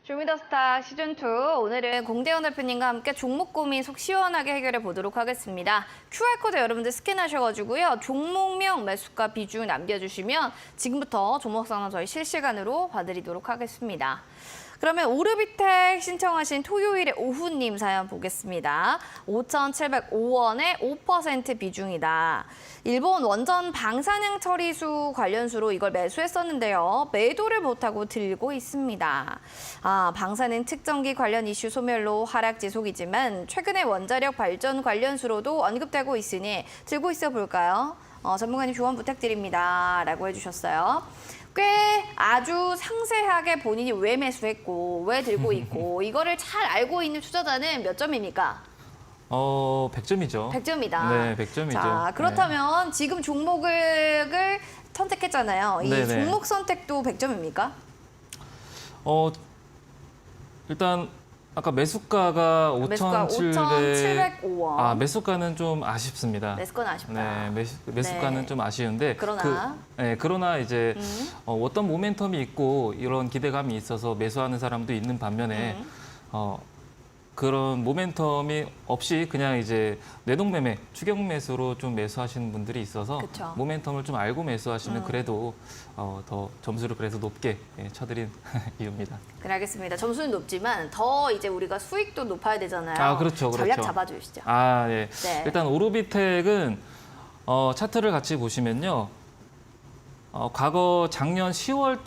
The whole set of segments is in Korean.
쇼미더스타 시즌2 오늘은 공대현 대표님과 함께 종목 고민 속 시원하게 해결해 보도록 하겠습니다. QR코드 여러분들 스캔하셔가지고요. 종목명, 매수가, 비중 남겨주시면 지금부터 종목 상담 저희 실시간으로 봐드리도록 하겠습니다. 그러면 오르비텍 신청하신 토요일의 오후님 사연 보겠습니다. 5,705원에 5% 비중이다. 일본 원전 방사능 처리수 관련수로 이걸 매수했었는데요. 매도를 못하고 들고 있습니다. 방사능 측정기 관련 이슈 소멸로 하락 지속이지만 최근에 원자력 발전 관련수로도 언급되고 있으니 들고 있어 볼까요? 전문가님 조언 부탁드립니다. 라고 해주셨어요. 꽤 아주 상세하게 본인이 왜 매수했고 왜 들고 있고 이거를 잘 알고 있는 투자자는 몇 점입니까? 100점이죠. 100점이다. 네, 100점이죠. 자, 그렇다면 지금 종목을 선택했잖아요. 이 네네. 종목 선택도 100점입니까? 일단 아까 매수가가 매수가 5,705원. 매수가는 좀 아쉽습니다. 매수가는 아쉽다. 네, 매수가는 네. 좀 아쉬운데 그러나 그러나 이제 어떤 모멘텀이 있고 이런 기대감이 있어서 매수하는 사람도 있는 반면에 그런 모멘텀이 없이 그냥 이제 내동매매, 추격 매수로 좀 매수하시는 분들이 있어서 그쵸. 모멘텀을 좀 알고 매수하시면 그래도 더 점수를 그래서 높게 쳐드린 이유입니다. 그래 알겠습니다. 점수는 높지만 더 이제 우리가 수익도 높아야 되잖아요. 그렇죠. 전략 잡아주시죠. 예. 네. 일단 오르비텍은 차트를 같이 보시면요. 과거 작년 10월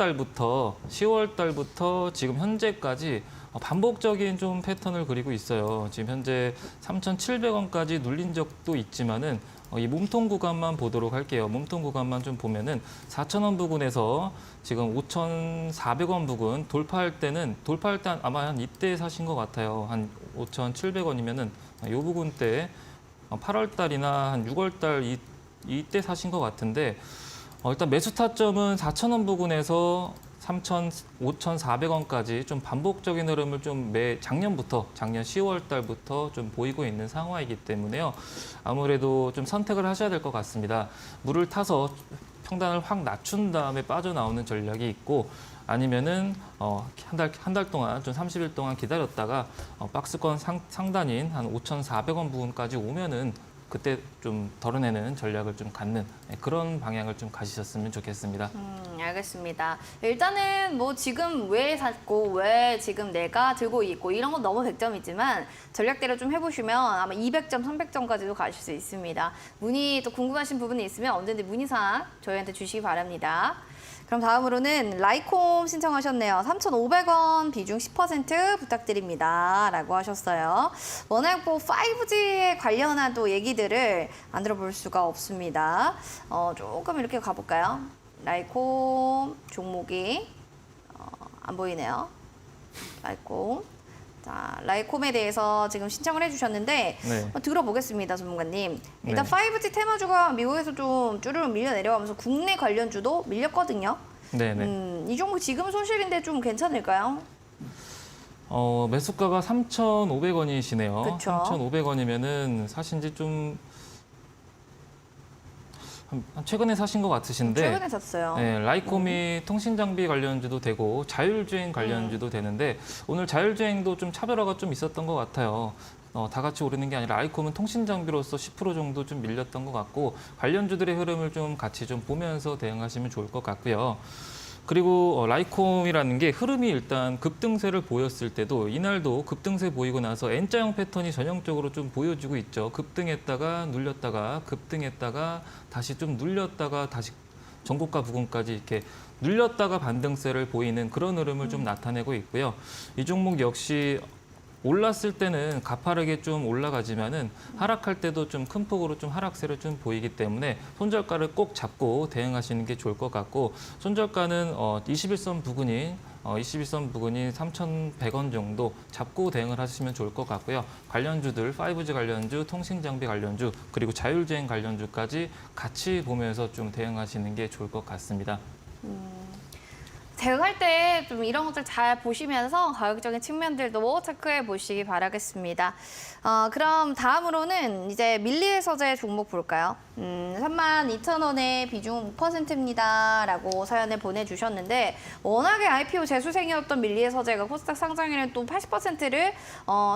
달부터 지금 현재까지 반복적인 좀 패턴을 그리고 있어요. 지금 현재 3,700원까지 눌린 적도 있지만은 이 몸통 구간만 보도록 할게요. 몸통 구간만 좀 보면은 4,000원 부근에서 지금 5,400원 부근 돌파할 때 아마 한 이때 사신 것 같아요. 한 5,700원이면은 이 부근 때 8월 달이나 한 6월 달 이때 사신 것 같은데 일단 매수 타점은 4,000원 부근에서 5,400원까지 좀 반복적인 흐름을 좀 작년 10월 달부터 좀 보이고 있는 상황이기 때문에요. 아무래도 좀 선택을 하셔야 될 것 같습니다. 물을 타서 평단을 확 낮춘 다음에 빠져나오는 전략이 있고 아니면은 한 달 동안 좀 30일 동안 기다렸다가 박스권 상단인 한 5,400원 부분까지 오면은 그때 좀 덜어내는 전략을 좀 갖는 그런 방향을 좀 가지셨으면 좋겠습니다. 알겠습니다. 일단은 뭐 지금 왜 샀고 왜 지금 내가 들고 있고 이런 건 너무 100점이지만 전략대로 좀 해보시면 아마 200점, 300점까지도 가실 수 있습니다. 문의 또 궁금하신 부분이 있으면 언제든지 문의사항 저희한테 주시기 바랍니다. 그럼 다음으로는 라이콤 신청하셨네요. 3,500원 비중 10% 부탁드립니다. 라고 하셨어요. 워낙 뭐 5G에 관련한 또 얘기들을 안 들어볼 수가 없습니다. 조금 이렇게 가볼까요? 라이콤 종목이 안 보이네요. 라이콤. 자, 라이콤에 대해서 지금 신청을 해주셨는데 들어보겠습니다, 전문가님. 일단 5G 테마주가 미국에서 좀 쭈르륵 밀려 내려가면서 국내 관련주도 밀렸거든요. 네네. 이 종목 지금 손실인데 좀 괜찮을까요? 매수가가 3,500원이시네요. 그쵸. 3,500원이면은 사신 지 좀 최근에 사신 것 같으신데 최근에 샀어요. 네, 라이콤이 통신장비 관련주도 되고 자율주행 관련주도 되는데 오늘 자율주행도 좀 차별화가 좀 있었던 것 같아요. 다 같이 오르는 게 아니라 라이콤은 통신장비로서 10% 정도 좀 밀렸던 것 같고 관련주들의 흐름을 좀 같이 좀 보면서 대응하시면 좋을 것 같고요. 그리고 라이콤이라는 게 흐름이 일단 급등세를 보였을 때도 이날도 급등세 보이고 나서 N자형 패턴이 전형적으로 좀 보여지고 있죠. 급등했다가 눌렸다가 급등했다가 다시 좀 눌렸다가 다시 전고가 부근까지 이렇게 눌렸다가 반등세를 보이는 그런 흐름을 좀 나타내고 있고요. 이 종목 역시 올랐을 때는 가파르게 좀 올라가지만은 하락할 때도 좀 큰 폭으로 좀 하락세를 좀 보이기 때문에 손절가를 꼭 잡고 대응하시는 게 좋을 것 같고 손절가는 21선 부근인 3,100원 정도 잡고 대응을 하시면 좋을 것 같고요. 관련주들 5G 관련주, 통신장비 관련주 그리고 자율주행 관련주까지 같이 보면서 좀 대응하시는 게 좋을 것 같습니다. 대응할 때 좀 이런 것들 잘 보시면서 가격적인 측면들도 체크해 보시기 바라겠습니다. 그럼 다음으로는 이제 밀리해서제 종목 볼까요? 32,000원에 비중 5%입니다. 라고 사연을 보내주셨는데 워낙에 IPO 재수생이었던 밀리해서제가 코스닥 상장일은 또 80%를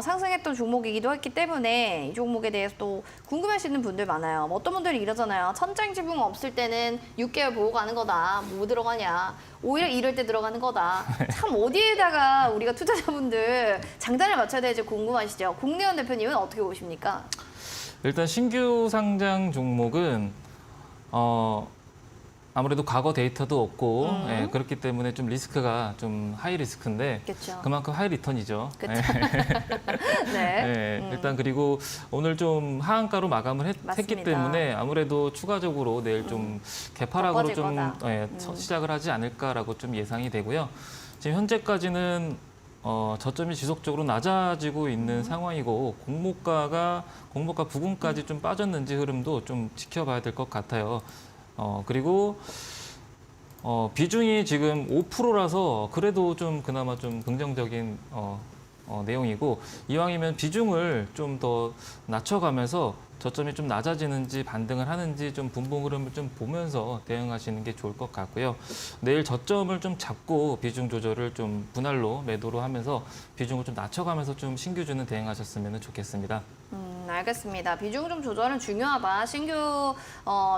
상승했던 종목이기도 했기 때문에 이 종목에 대해서 또 궁금하시는 분들 많아요. 뭐 어떤 분들이 이러잖아요. 천장지붕 없을 때는 6개월 보고 가는 거다. 뭐 들어가냐. 오히려 이럴 때 들어가는 거다. 참 어디에다가 우리가 투자자분들 장단을 맞춰야 될지 궁금하시죠? 공대현 대표님은 어떻게 보십니까? 일단 신규 상장 종목은 아무래도 과거 데이터도 없고 예, 그렇기 때문에 좀 리스크가 좀 하이 리스크인데 그쵸. 그만큼 하이 리턴이죠. 그쵸. 예. 네. 예, 일단 그리고 오늘 좀 하한가로 마감을 했기 맞습니다. 때문에 아무래도 추가적으로 내일 좀 개파락으로 꺾어질 좀 거다. 시작을 하지 않을까라고 좀 예상이 되고요. 지금 현재까지는 저점이 지속적으로 낮아지고 있는 상황이고 공모가 부근까지 좀 빠졌는지 흐름도 좀 지켜봐야 될 것 같아요. 그리고 비중이 지금 5%라서 그래도 좀 그나마 좀 긍정적인 내용이고 이왕이면 비중을 좀 더 낮춰가면서 저점이 좀 낮아지는지 반등을 하는지 좀 분봉 흐름을 좀 보면서 대응하시는 게 좋을 것 같고요. 내일 저점을 좀 잡고 비중 조절을 좀 분할로 매도로 하면서 비중을 좀 낮춰가면서 좀 신규주는 대응하셨으면 좋겠습니다. 알겠습니다. 비중 좀 조절은 중요하다. 신규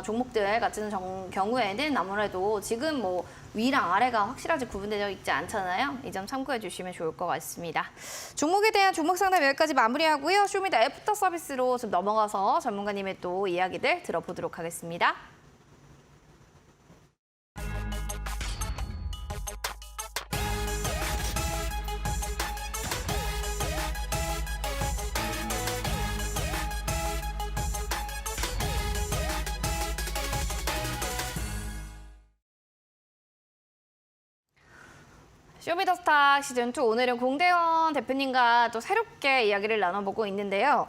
종목들 같은 경우에는 아무래도 지금 뭐 위랑 아래가 확실하게 구분되어 있지 않잖아요. 이 점 참고해 주시면 좋을 것 같습니다. 종목에 대한 종목 상담 여기까지 마무리하고요. 쇼미더 애프터 서비스로 좀 넘어가서 전문가님의 또 이야기들 들어보도록 하겠습니다. 쇼미더스타 시즌2 오늘은 공대현 대표님과 또 새롭게 이야기를 나눠보고 있는데요.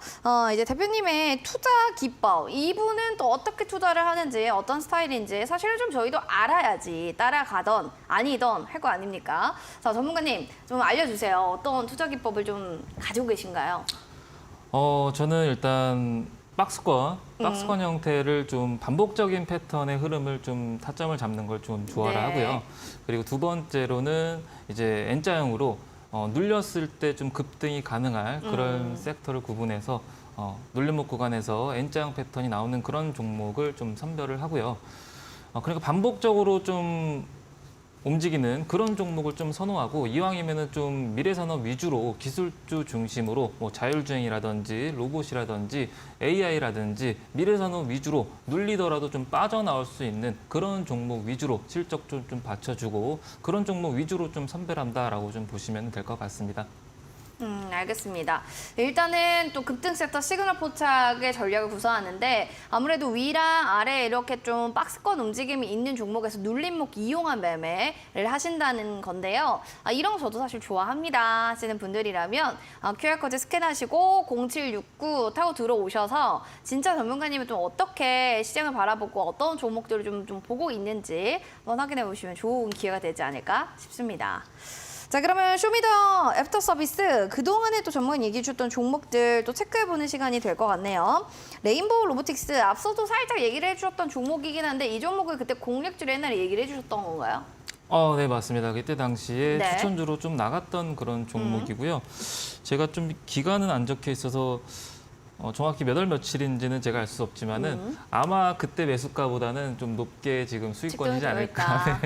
이제 대표님의 투자 기법, 이분은 또 어떻게 투자를 하는지 어떤 스타일인지 사실은 좀 저희도 알아야지 따라가던 아니던 할 거 아닙니까? 자, 전문가님 좀 알려주세요. 어떤 투자 기법을 좀 가지고 계신가요? 저는 일단 박스권 형태를 좀 반복적인 패턴의 흐름을 좀 타점을 잡는 걸 좀 좋아를 네. 하고요. 그리고 두 번째로는 이제 N자형으로 눌렸을 때 좀 급등이 가능할 그런 섹터를 구분해서 눌림목 구간에서 N자형 패턴이 나오는 그런 종목을 좀 선별을 하고요. 그러니까 반복적으로 좀 움직이는 그런 종목을 좀 선호하고 이왕이면은 좀 미래산업 위주로 기술주 중심으로 뭐 자율주행이라든지 로봇이라든지 AI라든지 미래산업 위주로 눌리더라도 좀 빠져나올 수 있는 그런 종목 위주로 실적 좀 받쳐주고 그런 종목 위주로 좀 선별한다라고 좀 보시면 될 것 같습니다. 알겠습니다. 일단은 또 급등 섹터 시그널 포착의 전략을 구사하는데 아무래도 위랑 아래 이렇게 좀 박스권 움직임이 있는 종목에서 눌림목 이용한 매매를 하신다는 건데요. 이런 거 저도 사실 좋아합니다 하시는 분들이라면 QR코드 스캔하시고 0769 타고 들어오셔서 진짜 전문가님은 좀 어떻게 시장을 바라보고 어떤 종목들을 좀 보고 있는지 한번 확인해 보시면 좋은 기회가 되지 않을까 싶습니다. 자, 그러면 쇼미더 애프터 서비스 그동안에 또 전문가 얘기해 주셨던 종목들 또 체크해보는 시간이 될 것 같네요. 레인보우 로보틱스 앞서도 살짝 얘기를 해주셨던 종목이긴 한데 이 종목을 그때 공략주로 옛날에 얘기를 해주셨던 건가요? 네, 맞습니다. 그때 당시에 네. 추천주로 좀 나갔던 그런 종목이고요. 제가 좀 기간은 안 적혀 있어서 정확히 몇 월 며칠인지는 제가 알 수 없지만은 아마 그때 매수가보다는 좀 높게 지금 수익권이지 않을까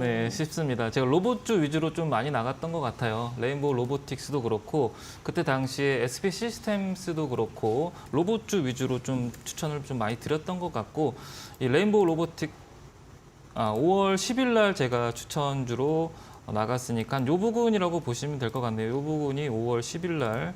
네, 싶습니다. 제가 로봇주 위주로 좀 많이 나갔던 것 같아요. 레인보우 로보틱스도 그렇고 그때 당시에 SP 시스템스도 그렇고 로봇주 위주로 좀 추천을 좀 많이 드렸던 것 같고 이 레인보우 로보틱 5월 10일 날 제가 추천주로 나갔으니까 요 부분이라고 보시면 될 것 같네요. 요 부분이 5월 10일 날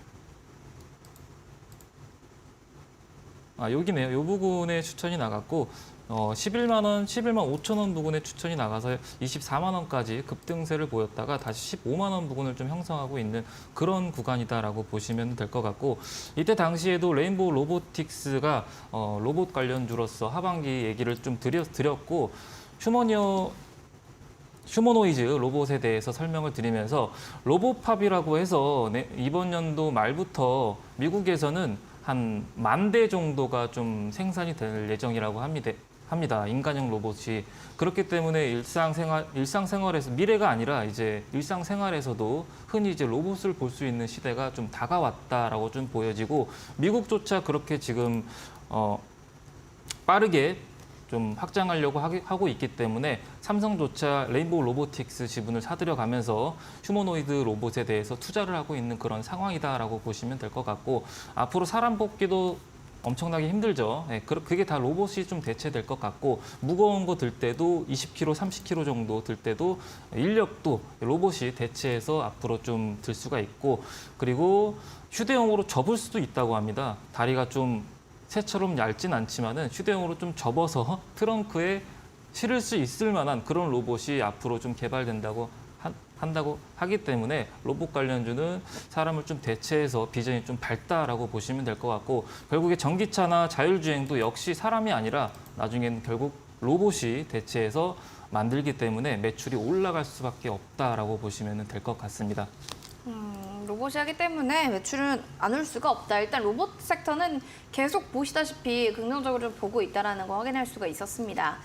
여기네요. 이 부분에 추천이 나갔고 11만 원, 11만 5천 원 부근에 추천이 나가서 24만 원까지 급등세를 보였다가 다시 15만 원 부근을 좀 형성하고 있는 그런 구간이다라고 보시면 될 것 같고 이때 당시에도 레인보우 로보틱스가 로봇 관련주로서 하반기 얘기를 좀 드렸고 휴머니어 휴머노이즈 로봇에 대해서 설명을 드리면서 로봇팝이라고 해서 이번 연도 말부터 미국에서는 한 10,000대 정도가 좀 생산이 될 예정이라고 합니다. 인간형 로봇이. 그렇기 때문에 일상생활에서 미래가 아니라 이제 일상생활에서도 흔히 이제 로봇을 볼 수 있는 시대가 좀 다가왔다라고 좀 보여지고 미국조차 그렇게 지금 빠르게 좀 확장하려고 하고 있기 때문에 삼성조차 레인보우 로보틱스 지분을 사들여가면서 휴머노이드 로봇에 대해서 투자를 하고 있는 그런 상황이다라고 보시면 될 것 같고 앞으로 사람 뽑기도 엄청나게 힘들죠. 네, 그게 다 로봇이 좀 대체될 것 같고 무거운 거 들 때도 20kg, 30kg 정도 들 때도 인력도 로봇이 대체해서 앞으로 좀 들 수가 있고 그리고 휴대용으로 접을 수도 있다고 합니다. 다리가 좀 새처럼 얇진 않지만은 휴대용으로 좀 접어서 트렁크에 실을 수 있을 만한 그런 로봇이 앞으로 좀 개발된다고 한다고 하기 때문에 로봇 관련주는 사람을 좀 대체해서 비전이 좀 밝다라고 보시면 될 것 같고 결국에 전기차나 자율주행도 역시 사람이 아니라 나중에는 결국 로봇이 대체해서 만들기 때문에 매출이 올라갈 수밖에 없다라고 보시면 될 것 같습니다. 로봇이 하기 때문에 매출은 안 올 수가 없다. 일단 로봇 섹터는 계속 보시다시피 긍정적으로 좀 보고 있다는 거 확인할 수가 있었습니다.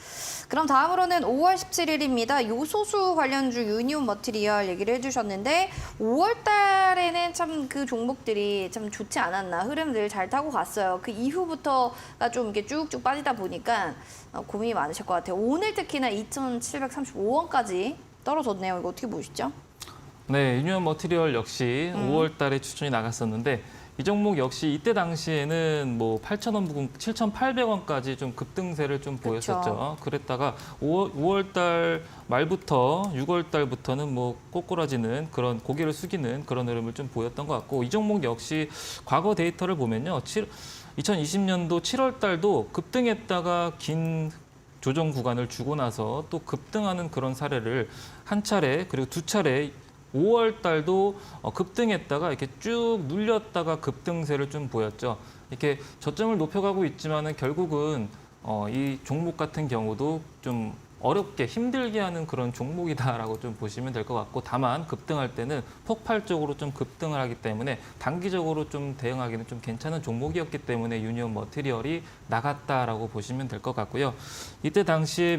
그럼 다음으로는 5월 17일입니다. 요소수 관련주 유니온 머티리얼 얘기를 해주셨는데 5월 달에는 참 그 종목들이 참 좋지 않았나. 흐름들 잘 타고 갔어요. 그 이후부터가 좀 이렇게 쭉쭉 빠지다 보니까 고민이 많으실 것 같아요. 오늘 특히나 2,735원까지 떨어졌네요. 이거 어떻게 보시죠? 네, 유니온 머티리얼 역시 5월 달에 추천이 나갔었는데 이 종목 역시 이때 당시에는 뭐 8,000원 부근 7,800원까지 좀 급등세를 좀 보였었죠. 그랬다가 5월 달 말부터 6월 달부터는 뭐 꼬꾸라지는 그런 고개를 숙이는 그런 흐름을 좀 보였던 것 같고 이 종목 역시 과거 데이터를 보면요. 2020년도 7월 달도 급등했다가 긴 조정 구간을 주고 나서 또 급등하는 그런 사례를 한 차례 그리고 두 차례 5월 달도 급등했다가 이렇게 쭉 눌렸다가 급등세를 좀 보였죠. 이렇게 저점을 높여가고 있지만은 결국은 이 종목 같은 경우도 좀 어렵게 힘들게 하는 그런 종목이다라고 좀 보시면 될 것 같고 다만 급등할 때는 폭발적으로 좀 급등을 하기 때문에 단기적으로 좀 대응하기는 좀 괜찮은 종목이었기 때문에 유니온 머티리얼이 나갔다라고 보시면 될 것 같고요. 이때 당시에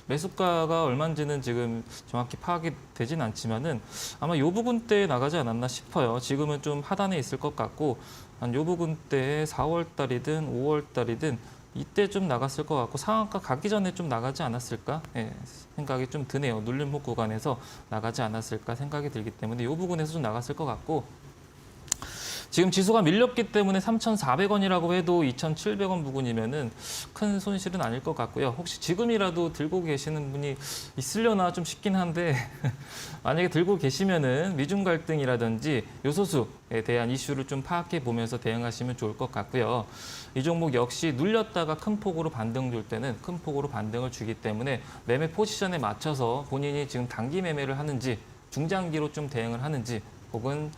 매수가가 얼마인지는 지금 정확히 파악이 되진 않지만은 아마 요 부분대에 나가지 않았나 싶어요. 지금은 좀 하단에 있을 것 같고 한 요 부분대에 4월 달이든 5월 달이든 이때 좀 나갔을 것 같고 상한가 가기 전에 좀 나가지 않았을까 생각이 좀 드네요. 눌림목 구간에서 나가지 않았을까 생각이 들기 때문에 요 부분에서 좀 나갔을 것 같고 지금 지수가 밀렸기 때문에 3,400원이라고 해도 2,700원 부근이면은 큰 손실은 아닐 것 같고요. 혹시 지금이라도 들고 계시는 분이 있으려나 좀 싶긴 한데 만약에 들고 계시면은 미중 갈등이라든지 요소수에 대한 이슈를 좀 파악해 보면서 대응하시면 좋을 것 같고요. 이 종목 역시 눌렸다가 큰 폭으로 반등 줄 때는 큰 폭으로 반등을 주기 때문에 매매 포지션에 맞춰서 본인이 지금 단기 매매를 하는지 중장기로 좀 대응을 하는지 혹은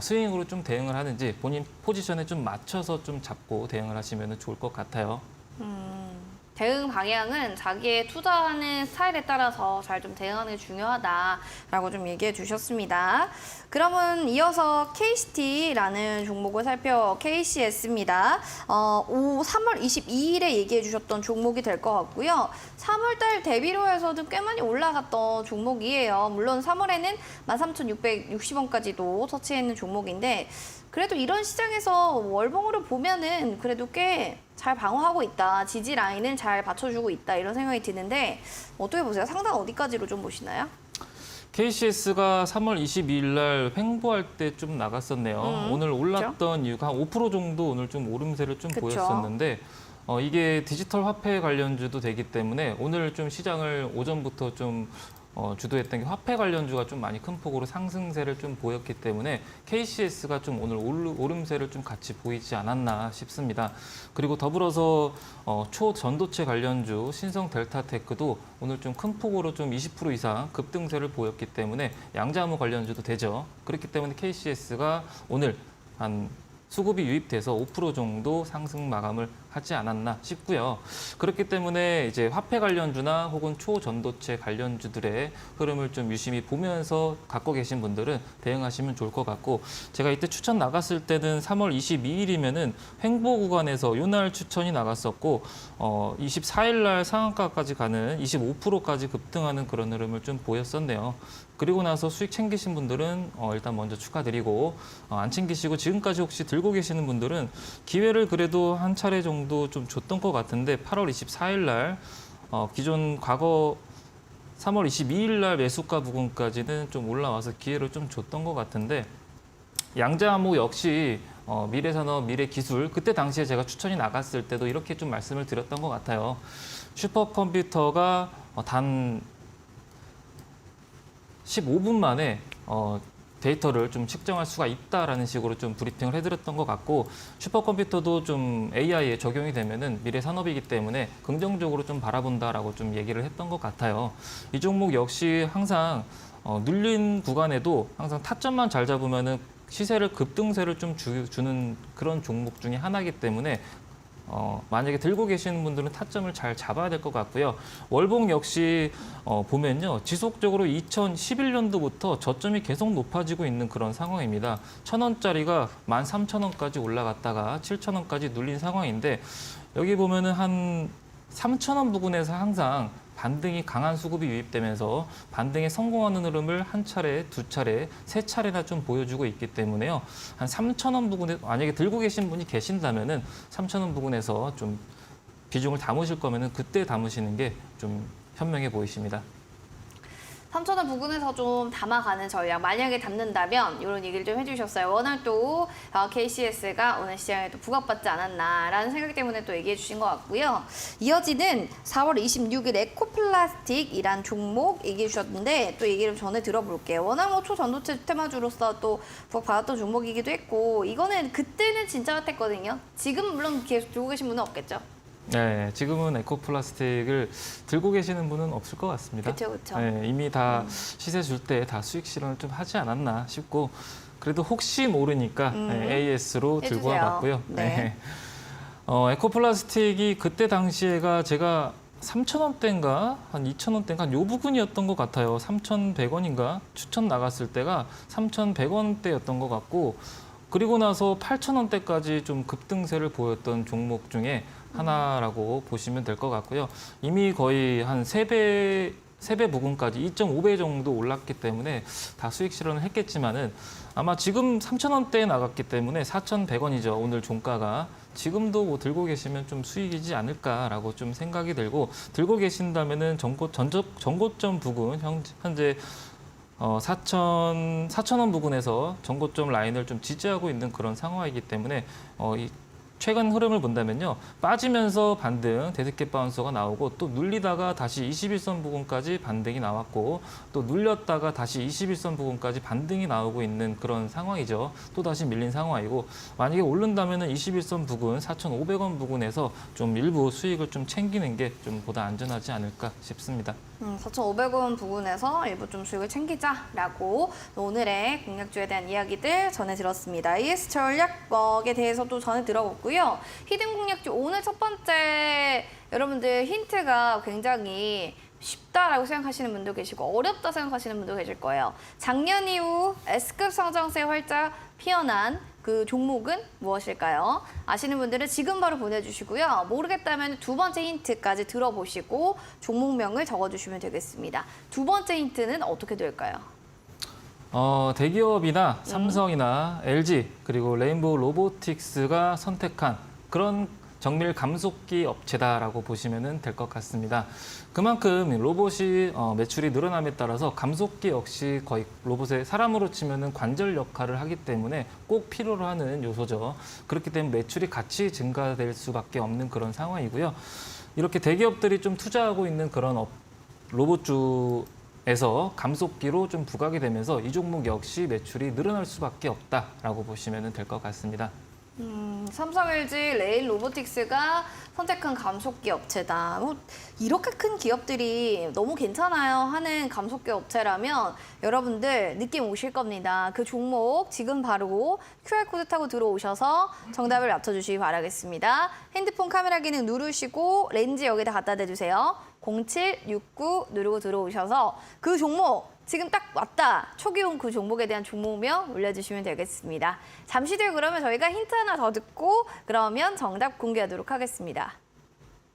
스윙으로 좀 대응을 하는지 본인 포지션에 좀 맞춰서 좀 잡고 대응을 하시면 좋을 것 같아요. 대응 방향은 자기의 투자하는 스타일에 따라서 잘 좀 대응하는 게 중요하다라고 좀 얘기해 주셨습니다. 그러면 이어서 KCT라는 종목을 KCS입니다. 3월 22일에 얘기해 주셨던 종목이 될 것 같고요. 3월 달 대비로 해서도 꽤 많이 올라갔던 종목이에요. 물론 3월에는 13,660원까지도 터치했는 종목인데 그래도 이런 시장에서 월봉으로 보면은 그래도 꽤 잘 방어하고 있다. 지지 라인은 잘 받쳐주고 있다. 이런 생각이 드는데 어떻게 보세요? 상단 어디까지로 좀 보시나요? KCS가 3월 22일 날 횡보할 때 좀 나갔었네요. 오늘 올랐던 이유가 한 5% 정도 오늘 좀 오름세를 좀 보였었는데 이게 디지털 화폐 관련주도 되기 때문에 오늘 좀 시장을 오전부터 좀 주도했던 게 화폐 관련주가 좀 많이 큰 폭으로 상승세를 좀 보였기 때문에 KCS가 좀 오늘 오름세를 좀 같이 보이지 않았나 싶습니다. 그리고 더불어서 초전도체 관련주 신성 델타테크도 오늘 좀 큰 폭으로 좀 20% 이상 급등세를 보였기 때문에 양자무 관련주도 되죠. 그렇기 때문에 KCS가 오늘 한 수급이 유입돼서 5% 정도 상승 마감을 하지 않았나 싶고요. 그렇기 때문에 이제 화폐 관련주나 혹은 초전도체 관련주들의 흐름을 좀 유심히 보면서 갖고 계신 분들은 대응하시면 좋을 것 같고, 제가 이때 추천 나갔을 때는 3월 22일이면은 횡보 구간에서 요날 추천이 나갔었고 24일 날 상한가까지 가는 25%까지 급등하는 그런 흐름을 좀 보였었네요. 그리고 나서 수익 챙기신 분들은 일단 먼저 축하드리고, 안 챙기시고 지금까지 혹시 들고 계시는 분들은 기회를 그래도 한 차례 정도 좀 줬던 것 같은데, 8월 24일 날 기존 과거 3월 22일 날 매수가 부근까지는 좀 올라와서 기회를 좀 줬던 것 같은데, 양자암호 역시 미래산업, 미래기술, 그때 당시에 제가 추천이 나갔을 때도 이렇게 좀 말씀을 드렸던 것 같아요. 슈퍼컴퓨터가 단 15분 만에 데이터를 좀 측정할 수가 있다라는 식으로 좀 브리핑을 해드렸던 것 같고, 슈퍼컴퓨터도 좀 AI에 적용이 되면은 미래 산업이기 때문에 긍정적으로 좀 바라본다라고 좀 얘기를 했던 것 같아요. 이 종목 역시 항상 눌린 구간에도 항상 타점만 잘 잡으면은 시세를 급등세를 좀 주는 그런 종목 중에 하나이기 때문에 만약에 들고 계시는 분들은 타점을 잘 잡아야 될 것 같고요. 월봉 역시 보면요, 지속적으로 2011년도부터 저점이 계속 높아지고 있는 그런 상황입니다. 1,000원짜리가 13,000원까지 올라갔다가 7,000원까지 눌린 상황인데, 여기 보면은 한 3,000원 부근에서 항상 반등이 강한 수급이 유입되면서 반등에 성공하는 흐름을 한 차례, 두 차례, 세 차례나 좀 보여주고 있기 때문에요. 한 3,000원 부근에 만약에 들고 계신 분이 계신다면은 3,000원 부근에서 좀 비중을 담으실 거면은 그때 담으시는 게 좀 현명해 보이십니다. 3,000원 부근에서 좀 담아가는 전략, 만약에 담는다면 이런 얘기를 좀 해주셨어요. 오늘 또 KCS가 오늘 시장에 또 부각받지 않았나라는 생각 때문에 또 얘기해 주신 것 같고요. 이어지는 4월 26일 에코플라스틱이란 종목 얘기해 주셨는데, 또 얘기를 전해 들어볼게요. 워낙 뭐 초전도체 테마주로서 또 부각받았던 종목이기도 했고, 이거는 그때는 진짜 핫했거든요. 지금 물론 계속 들고 계신 분은 없겠죠? 네, 지금은 에코플라스틱을 들고 계시는 분은 없을 것 같습니다. 그렇죠, 그렇죠. 네, 이미 다 시세 줄 때 다 수익 실현을 좀 하지 않았나 싶고, 그래도 혹시 모르니까 AS로 들고 해주세요. 와봤고요. 네. 에코플라스틱이 그때 당시에가 제가 3,000원대인가 한 2,000원대인가 한 요 부근이었던 것 같아요. 3,100원인가 추천 나갔을 때가 3,100원대였던 것 같고, 그리고 나서 8,000원대까지 좀 급등세를 보였던 종목 중에 하나라고 보시면 될 것 같고요. 이미 거의 한 3배 부근까지 2.5배 정도 올랐기 때문에 다 수익 실현을 했겠지만은, 아마 지금 3,000원대에 나갔기 때문에 4,100원이죠. 오늘 종가가. 지금도 뭐 들고 계시면 좀 수익이지 않을까라고 좀 생각이 들고, 들고 계신다면은 전고점 부근 현재 4,000원 부근에서 전고점 라인을 좀 지지하고 있는 그런 상황이기 때문에 최근 흐름을 본다면요, 빠지면서 반등, 데드캣 바운서가 나오고, 또 눌리다가 다시 21선 부근까지 반등이 나왔고, 또 눌렸다가 다시 21선 부근까지 반등이 나오고 있는 그런 상황이죠. 또 다시 밀린 상황이고, 만약에 오른다면은 21선 부근, 4,500원 부근에서 좀 일부 수익을 좀 챙기는 게 좀 보다 안전하지 않을까 싶습니다. 4,500원 부근에서 일부 좀 수익을 챙기자라고 오늘의 공략주에 대한 이야기들 전해 들었습니다. AS 전략에 대해서도 전해 들어봤고요. 히든 공략주 오늘 첫 번째, 여러분들 힌트가 굉장히 쉽다라고 생각하시는 분도 계시고 어렵다 생각하시는 분도 계실 거예요. 작년 이후 S급 성장세 활짝 피어난 그 종목은 무엇일까요? 아시는 분들은 지금 바로 보내주시고요. 모르겠다면 두 번째 힌트까지 들어보시고 종목명을 적어주시면 되겠습니다. 두 번째 힌트는 어떻게 될까요? 대기업이나 삼성이나 LG 그리고 레인보우 로보틱스가 선택한 그런 정밀 감속기 업체다라고 보시면 될 것 같습니다. 그만큼 로봇이 매출이 늘어남에 따라서 감속기 역시 거의 로봇의 사람으로 치면 관절 역할을 하기 때문에 꼭 필요로 하는 요소죠. 그렇기 때문에 매출이 같이 증가될 수밖에 없는 그런 상황이고요. 이렇게 대기업들이 좀 투자하고 있는 그런 로봇주에서 감속기로 좀 부각이 되면서 이 종목 역시 매출이 늘어날 수밖에 없다라고 보시면 될 것 같습니다. 삼성 LG 레일 로보틱스가 선택한 감속기 업체다. 뭐 이렇게 큰 기업들이 너무 괜찮아요 하는 감속기 업체라면 여러분들 느낌 오실 겁니다. 그 종목 지금 바로 QR코드 타고 들어오셔서 정답을 맞춰주시기 바라겠습니다. 핸드폰 카메라 기능 누르시고 렌즈 여기다 갖다 대주세요. 0769 누르고 들어오셔서 그 종목 지금 딱 왔다. 초기온 그 종목에 대한 종목명 올려주시면 되겠습니다. 잠시 뒤에 그러면 저희가 힌트 하나 더 듣고 그러면 정답 공개하도록 하겠습니다.